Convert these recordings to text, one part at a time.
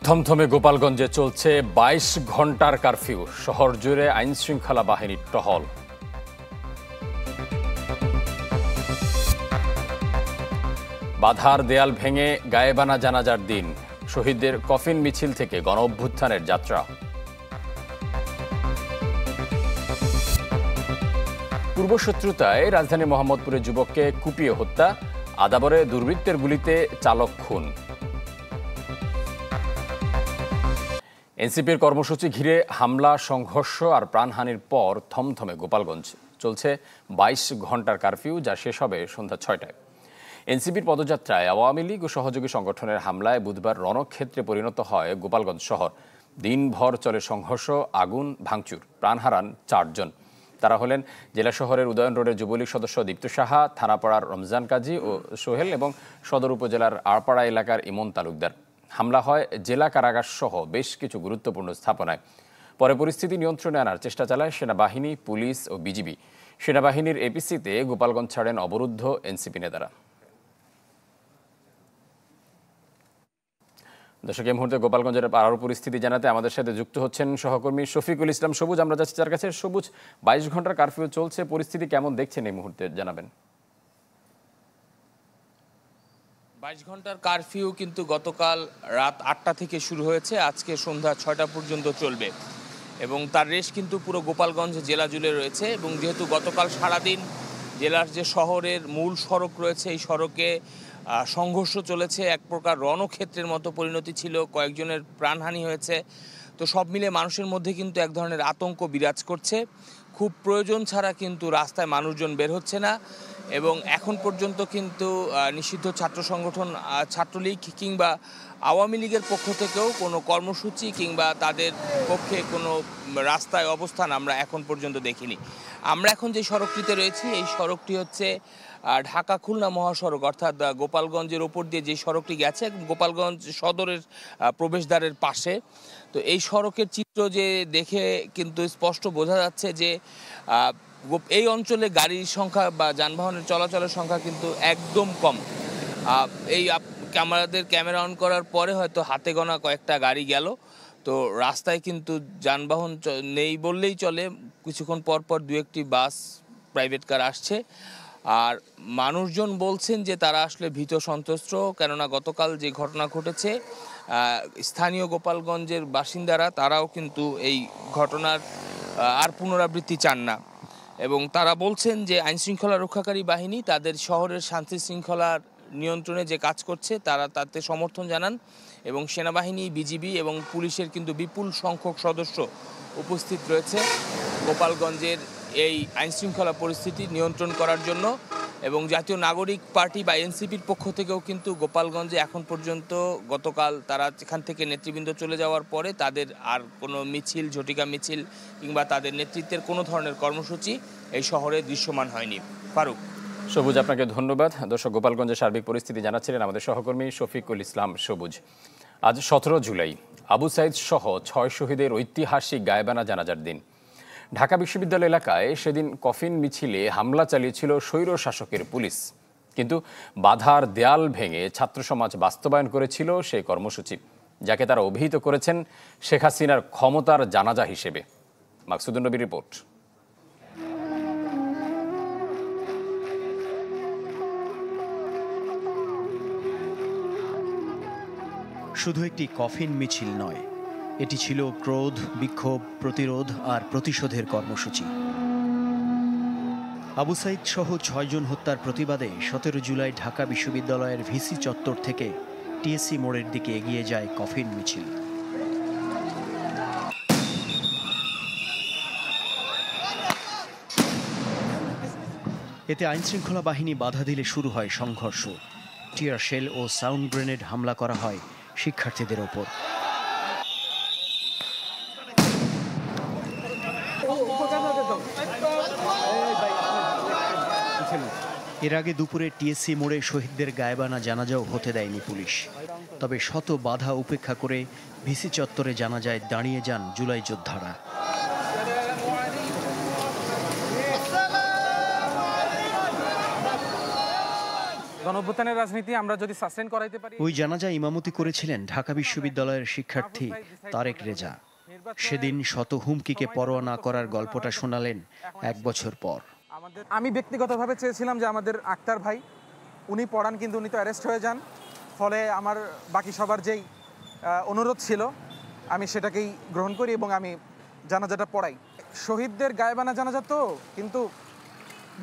থমথমে গোপালগঞ্জে চলছে ২২ ঘন্টার কারফিউ। শহর জুড়ে আইনশৃঙ্খলা বাহিনীর টহল। বাধার দেয়াল ভেঙে গায়েবানা জানাজার দিন। শহীদদের কফিন মিছিল থেকে গণ অভ্যুত্থানের যাত্রা। পূর্বশত্রুতায় রাজধানী মোহাম্মদপুরে যুবককে কুপিয়ে হত্যা। আদাবরে দুর্বৃত্তের গুলিতে চালক খুন। এনসিপির কর্মসূচি ঘিরে হামলা, সংঘর্ষ আর প্রাণহানির পর থমথমে গোপালগঞ্জ। চলছে ২২ ঘন্টার কারফিউ, যা শেষ হবে সন্ধ্যা ৬টায়। এনসিপির পদযাত্রায় আওয়ামী লীগ ও সহযোগী সংগঠনের হামলায় বুধবার রণক্ষেত্রে পরিণত হয় গোপালগঞ্জ শহর। দিনভর চলে সংঘর্ষ, আগুন, ভাঙচুর। প্রাণ হারান ৪ জন। তারা হলেন জেলা শহরের উদয়ন রোডের যুবলীগ সদস্য দীপ্ত সাহা, থানাপাড়ার রমজান কাজী ও সোহেল এবং সদর উপজেলার আড়পাড়া এলাকার ইমন তালুকদার। হামলা হয় জেলা কারাগার সহ বেশ কিছু গুরুত্বপূর্ণ স্থাপনায়। পরে পরিস্থিতি নিয়ন্ত্রণে আনার চেষ্টা চালায় সেনাবাহিনী, পুলিশ ও বিজিবি। সেনাবাহিনীর এপিসিতে গোপালগঞ্জ ছাড়েন অবরুদ্ধ এনসিপি নেতারা। দর্শক, এই মুহূর্তে গোপালগঞ্জের আরও পরিস্থিতি জানাতে আমাদের সাথে যুক্ত হচ্ছেন সহকর্মী শফিকুল ইসলাম সবুজ। আমরা যাচ্ছি তার কাছে। সবুজ, ২২ ঘন্টার কারফিউ চলছে, পরিস্থিতি কেমন দেখছেন এই মুহূর্তে জানাবেন। ২২ ঘন্টার কারফিউ কিন্তু গতকাল রাত ৮টা থেকে শুরু হয়েছে, আজকে সন্ধ্যা ৬টা পর্যন্ত চলবে এবং তার রেশ কিন্তু পুরো গোপালগঞ্জ জেলা জুড়ে রয়েছে। এবং যেহেতু গতকাল সারাদিন জেলার যে শহরের মূল সড়ক রয়েছে, এই সড়কে সংঘর্ষ চলেছে, এক প্রকার রণক্ষেত্রের মতো পরিণতি ছিল, কয়েকজনের প্রাণহানি হয়েছে। তো সব মিলে মানুষের মধ্যে কিন্তু এক ধরনের আতঙ্ক বিরাজ করছে। খুব প্রয়োজন ছাড়া কিন্তু রাস্তায় মানুষজন বের হচ্ছে না এবং এখন পর্যন্ত কিন্তু নিষিদ্ধ ছাত্র সংগঠন ছাত্রলীগ কিংবা আওয়ামী লীগের পক্ষ থেকেও কোনো কর্মসূচি কিংবা তাদের পক্ষে কোনো রাস্তায় অবস্থান আমরা এখন পর্যন্ত দেখিনি। আমরা এখন যে সড়কটিতে রয়েছি, এই সড়কটি হচ্ছে ঢাকা খুলনা মহাসড়ক, অর্থাৎ গোপালগঞ্জের ওপর দিয়ে যে সড়কটি গেছে গোপালগঞ্জ সদরের প্রবেশদ্বারের পাশে। তো এই সড়কের চিত্র যে দেখে কিন্তু স্পষ্ট বোঝা যাচ্ছে যে এই অঞ্চলে গাড়ির সংখ্যা বা যানবাহনের চলাচলের সংখ্যা কিন্তু একদম কম। এই আমাদের ক্যামেরা অন করার পরে হয়তো হাতে গোনা কয়েকটা গাড়ি গেল। তো রাস্তায় কিন্তু যানবাহন নেই বললেই চলে। কিছুক্ষণ পর পর দু একটি বাস, প্রাইভেট কার আসছে। আর মানুষজন বলছেন যে তারা আসলে ভীত সন্ত্রস্ত, কেননা গতকাল যে ঘটনা ঘটেছে স্থানীয় গোপালগঞ্জের বাসিন্দারা তারাও কিন্তু এই ঘটনার আর পুনরাবৃত্তি চান না এবং তারা বলছেন যে আইনশৃঙ্খলা রক্ষাকারী বাহিনী তাদের শহরের শান্তি শৃঙ্খলার নিয়ন্ত্রণে যে কাজ করছে তারা তাতে সমর্থন জানান এবং সেনাবাহিনী, বিজিবি এবং পুলিশের কিন্তু বিপুল সংখ্যক সদস্য উপস্থিত রয়েছে গোপালগঞ্জের এই আইনশৃঙ্খলা পরিস্থিতি নিয়ন্ত্রণ করার জন্য। এবং জাতীয় নাগরিক পার্টি বা এনসিপির পক্ষ থেকেও কিন্তু গোপালগঞ্জে এখন পর্যন্ত গতকাল তারা এখান থেকে নেতৃবৃন্দ চলে যাওয়ার পরে তাদের আর কোনো মিছিল, ঝটিকা মিছিল কিংবা তাদের নেতৃত্বের কোনো ধরনের কর্মসূচি এই শহরে দৃশ্যমান হয়নি। ফারুক। সবুজ, আপনাকে ধন্যবাদ। দর্শক, গোপালগঞ্জের সার্বিক পরিস্থিতি জানাচ্ছিলেন আমাদের সহকর্মী শফিকুল ইসলাম সবুজ। আজ ১৭ জুলাই আবু সাইদ সহ ৬ শহীদের ঐতিহাসিক গায়েবানা জানাজার দিন। ঢাকা বিশ্ববিদ্যালয় এলাকায় সেদিন কফিন মিছিলে হামলা চালিয়েছিল স্বৈর শাসকের পুলিশ, কিন্তু বাধার দেয়াল ভেঙে ছাত্র সমাজ বাস্তবায়ন করেছিল সেই কর্মসূচি, যাকে তারা অভিহিত করেছেন শেখ হাসিনার ক্ষমতার জানাজা হিসেবে। মাকসুদুন নবীর রিপোর্ট। শুধু একটি কফিন মিছিল নয়, এটি ছিল ক্রোধ, বিক্ষোভ, প্রতিরোধ আর প্রতিশোধের কর্মসূচি। আবু সাইদ সহ ৬ জন হত্যার প্রতিবাদে ১৭ জুলাই ঢাকা বিশ্ববিদ্যালয়ের ভিসি চত্বর থেকে টিএসসি মোড়ের দিকে এগিয়ে যায় কফিন মিছিল। এতে আইনশৃঙ্খলা বাহিনী বাধা দিলে শুরু হয় সংঘর্ষ। টিয়ার শেল ও সাউন্ড গ্রেনেড হামলা করা হয় শিক্ষার্থীদের ওপর। এর আগে দুপুরে টিএসসি মোড়ে শহীদদের গায়েবানা জানাজাও হতে দেয়নি পুলিশ। তবে শত বাধা উপেক্ষা করে ভিসি চত্বরে জানাজায় দাঁড়িয়ে যান জুলাই যোদ্ধারা। গণঅভ্যুত্থানের রাজনীতি আমরা যদি সাসটেইন করাইতে পারি। ওই জানাজা ইমামতি করেছিলেন ঢাকা বিশ্ববিদ্যালয়ের শিক্ষার্থী তারেক রেজা। সেদিন শত হুমকিকে পরোয়া না করার গল্পটা শোনালেন 1 বছর পর। আমি ব্যক্তিগতভাবে চেয়েছিলাম যে আমাদের আক্তার ভাই উনি পড়ান, কিন্তু উনি তো অ্যারেস্ট হয়ে যান। ফলে আমার বাকি সবার যেই অনুরোধ ছিল আমি সেটাকেই গ্রহণ করি এবং আমি জানাজাটা পড়াই। শহীদদের গায়েবানা জানাজা তো, কিন্তু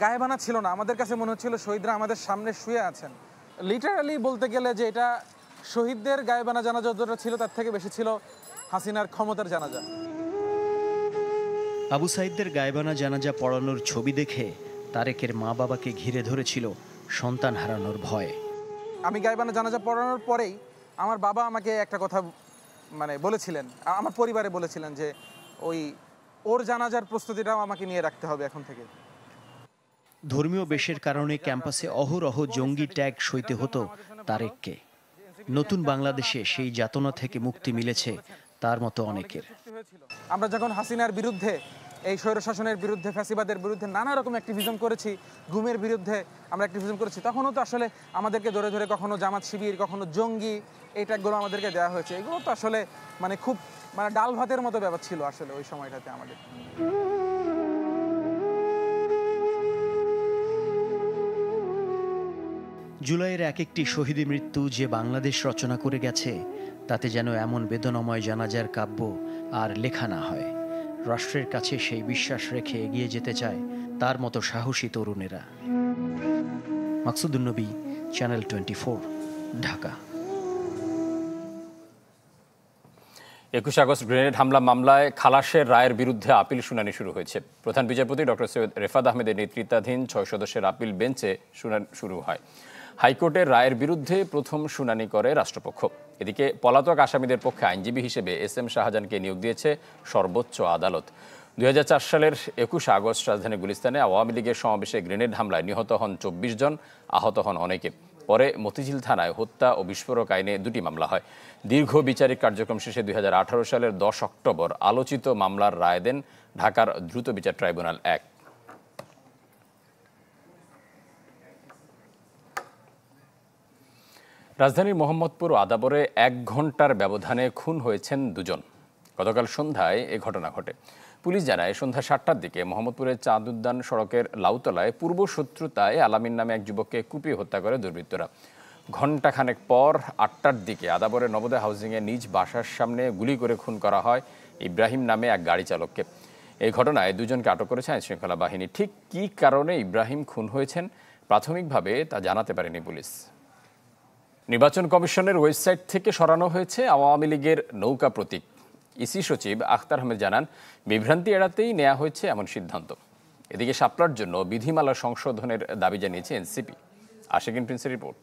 গায়েবানা ছিল না। আমাদের কাছে মনে হচ্ছিল শহীদরা আমাদের সামনে শুয়ে আছেন। লিটারালি বলতে গেলে যে এটা শহীদদের গায়েবানা জানাজা যতটা ছিল তার থেকে বেশি ছিল হাসিনার ক্ষমতার জানাজা। আবু সাইদদের গায়েবানা জানাজা পড়ানোর ছবি দেখে তারেকের মা বাবাকে ঘিরে ধরেছিল সন্তান হারানোর ভয়। আমি গায়েবানা জানাজা পড়ানোর পরেই আমার বাবা আমাকে একটা কথা বলেছিলেন, আমার পরিবারে বলেছিলেন যে ওর জানাজার প্রস্তুতিটাও আমাকে নিয়ে রাখতে হবে এখন থেকে। ধর্মীয় বেশের কারণে ক্যাম্পাসে অহরহ জঙ্গি ট্যাগ সইতে হতো তারেককে। নতুন বাংলাদেশে সেই যাতনা থেকে মুক্তি মিলেছে তার মতো অনেকের। আমরা যখন হাসিনার বিরুদ্ধে, এই স্বৈরশাসনের বিরুদ্ধে, ফ্যাসিবাদের বিরুদ্ধে নানা রকম অ্যাক্টিভিজম করেছি, গুমের বিরুদ্ধে আমরা অ্যাক্টিভিজম করেছি, তখনও তো আসলে আমাদেরকে ধরে ধরে কখনো জামাত শিবির, কখনো জঙ্গি, এই ট্যাগগুলো আমাদেরকে দেওয়া হয়েছে। এগুলো তো আসলে খুব ডাল ভাতের মতো ব্যাপার ছিল আসলে ওই সময়টাতে আমাদের। জুলাইয়ের এক একটি শহীদী মৃত্যু যে বাংলাদেশ রচনা করে গেছে, তাতে যেন এমন বেদনাময় জানাজার কাব্য আর লেখা না হয়। রাষ্ট্রের কাছে সেই বিশ্বাস রেখে এগিয়ে যেতে চায় তার মতো সাহসী তরুণেরা। মাকসুদুন নবী, চ্যানেল 24, ঢাকা। 21 আগস্ট গ্রেনেড হামলা মামলায় খালাসের রায়ের বিরুদ্ধে আপিল শুনানি শুরু হয়েছে। প্রধান বিচারপতি ডক্টর সৈয়দ রেফাত আহমেদের নেতৃত্বাধীন 6 সদস্যের আপিল বেঞ্চে শুনানি শুরু হয়। হাইকোর্টের রায়ের বিরুদ্ধে প্রথম শুনানি করে রাষ্ট্রপক্ষ। এদিকে পলাতক আসামিদের পক্ষে আইনজীবী হিসেবে SM শাহজাহানকে নিয়োগ দিয়েছে সর্বোচ্চ আদালত। 2004 সালের 21 আগস্ট রাজধানী গুলিস্তানে আওয়ামী লীগের সমাবেশে গ্রেনেড হামলায় নিহত হন 24 জন, আহত হন অনেকে। পরে মতিঝিল থানায় হত্যা ও বিস্ফোরক আইনে 2টি মামলা হয়। দীর্ঘ বিচারিক কার্যক্রম শেষে 2018 সালের 10 অক্টোবর আলোচিত মামলার রায় দেন ঢাকার দ্রুত বিচার ট্রাইব্যুনাল 1। রাজধানীর মোহাম্মদপুর ও আদাবরে 1 ঘন্টার ব্যবধানে খুন হয়েছেন 2 জন। গতকাল সন্ধ্যায় এ ঘটনা ঘটে। পুলিশ জানায় সন্ধ্যা 7টার দিকে মোহাম্মদপুরের চাঁদ উদ্যান সড়কের লাউতলায় পূর্ব শত্রুতায় আলামিন নামে এক যুবককে কুপিয়ে হত্যা করে দুর্বৃত্তরা। ঘণ্টাখানেক পর 8টার দিকে আদাবরের নবোদয় হাউজিংয়ে নিজ বাসার সামনে গুলি করে খুন করা হয় ইব্রাহিম নামে এক গাড়ি চালককে। এই ঘটনায় 2 জনকে আটক করেছে আইনশৃঙ্খলা বাহিনী। ঠিক কী কারণে ইব্রাহিম খুন হয়েছেন প্রাথমিকভাবে তা জানাতে পারেনি পুলিশ। নির্বাচন কমিশনের ওয়েবসাইট থেকে সরানো হয়েছে আওয়ামী লীগের নৌকা প্রতীক। ইসি সচিব আখতার আহমেদ জানান, বিভ্রান্তি এড়াতেই নেওয়া হয়েছে এমন সিদ্ধান্ত। এদিকে শাপলার জন্য বিধিমালা সংশোধনের দাবি জানিয়েছে এনসিপি। আশিকিন প্রিন্সের রিপোর্ট।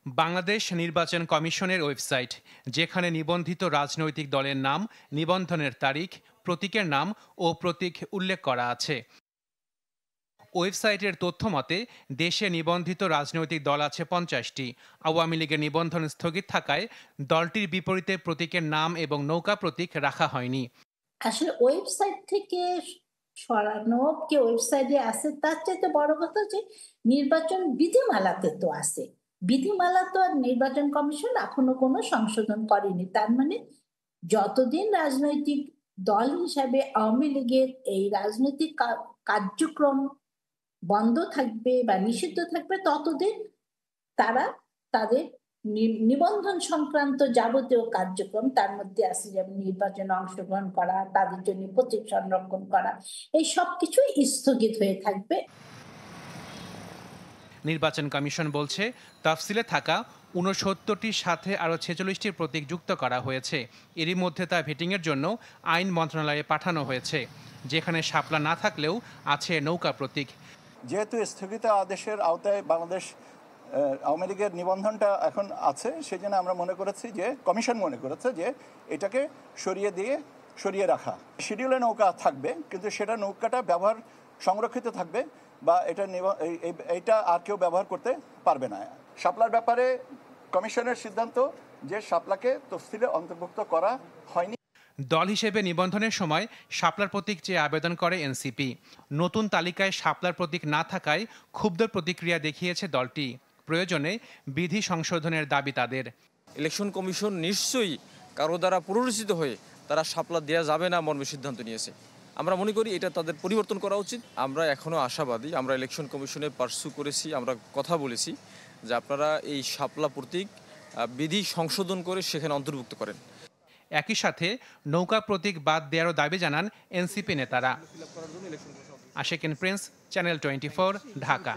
বাংলাদেশ নির্বাচন কমিশনের ওয়েবসাইট, যেখানে নিবন্ধিত রাজনৈতিক দলের নাম, নিবন্ধনের তারিখ, প্রতীকের নাম ও প্রতীক উল্লেখ করা আছে। ওয়েবসাইটের তথ্য মতে দেশে নিবন্ধিত রাজনৈতিক দল আছে 50টি। আওয়ামী লীগের নিবন্ধন স্থগিত থাকায় দলটির বিপরীতে প্রতীকের নাম এবং নৌকা প্রতীক রাখা হয়নি। আসলে ওয়েবসাইট থেকে সরানো কে ওয়েবসাইটে আছে তার চাইতে বড় কথা যে নির্বাচন বিধিমালাতে তো আছে। বিধিমালা তো আর নির্বাচন কমিশন এখনো কোনো সংশোধন করেনি। তার মানে যতদিন রাজনৈতিক দল হিসাবে আওয়ামী লীগের এই রাজনৈতিক কার্যক্রম বন্ধ থাকবে বা নিষিদ্ধ থাকবে, ততদিন তারা তাদের নিবন্ধন সংক্রান্ত যাবতীয় কার্যক্রম, তার মধ্যে আছে যেমন নির্বাচনে অংশগ্রহণ করা, তাদের জন্য প্রতীক সংরক্ষণ করা, এই সব কিছুই স্থগিত হয়ে থাকবে। নির্বাচন কমিশন বলছে তফসিলে থাকা 69টির সাথে আরও 46টির প্রতীক যুক্ত করা হয়েছে। এরই মধ্যে তা ভেটিংয়ের জন্য আইন মন্ত্রণালয়ে পাঠানো হয়েছে, যেখানে শাপলা না থাকলেও আছে নৌকা প্রতীক। যেহেতু স্থগিত আদেশের আওতায় বাংলাদেশ আওয়ামী লীগের নিবন্ধনটা এখন আছে, সেই জন্য আমরা মনে করেছি যে কমিশন মনে করেছে যে এটাকে সরিয়ে রাখা। শিডিউলে নৌকা থাকবে, কিন্তু সেটা নৌকাটা সংরক্ষিত থাকবে বা এটা আর কেউ ব্যবহার করতে পারবে না। শাপলার ব্যাপারে কমিশনের সিদ্ধান্ত যে শাপলাকে তফসিলে অন্তর্ভুক্ত করা হয়নি। দল হিসেবে নিবন্ধনের সময় শাপলার প্রতীক চেয়ে আবেদন করে এনসিপি। নতুন তালিকায় শাপলার প্রতীক না থাকায় ক্ষুব্ধ প্রতিক্রিয়া দেখিয়েছে দলটি। প্রয়োজনে বিধি সংশোধনের দাবি তাদের। ইলেকশন কমিশন নিশ্চয়ই কারো দ্বারা প্ররোচিত হয়ে তারা শাপলা দেওয়া যাবে না মর্মে সিদ্ধান্ত নিয়েছে। আমরা মনে করি এটা তাদের পরিবর্তন করা উচিত। আমরা এখনও আশাবাদী। আমরা ইলেকশন কমিশনে পার্সু করেছি, আমরা কথা বলেছি যে আপনারা এই শাপলা প্রতীক বিধি সংশোধন করে সেখানে অন্তর্ভুক্ত করেন। একই সাথে নৌকা প্রতীক বাদ দেওয়ারও দাবি জানান এনসিপি নেতারা। Ashikin Prince, channel 24, Dhaka.